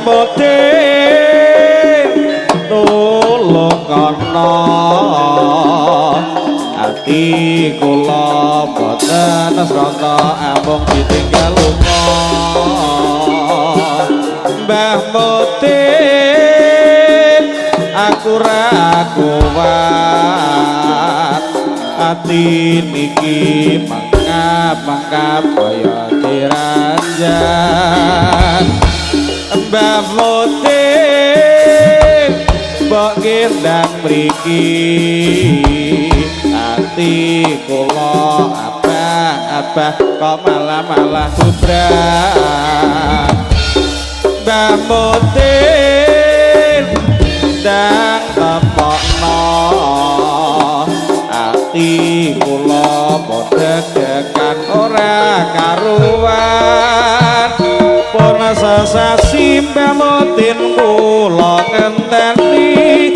Mutin tulung kono ati kula boten srana amung ditinggal lunga Mbah Mutin aku ra kuat ati niki mangap-mangap kaya diranjan Mbah Mutin mbok gendang mriki ati kula abah kok malah bubrah Mbah Mutin ndang tepokno ati kula bodhegan ora karuan pun sesasi Mbah Mutin kula ngenteni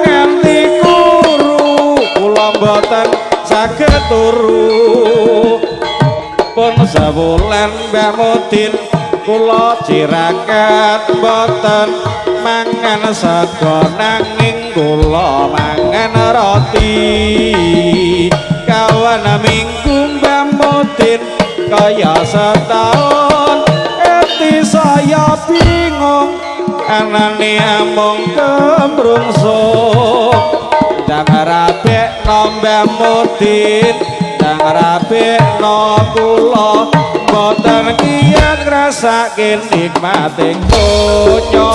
nganti kuru kula mboten saged turu pun sawulan Mbah Mutin kula cirakat mboten mangan sego nanging kula mangan roti kawan minggu Mbah Mutin kaya setahun eti saya bingung anane amung kemrungsung ndang rabekno Mbah Mutin ndang rabekno kula mboten kiyat ngrasake nikmating donya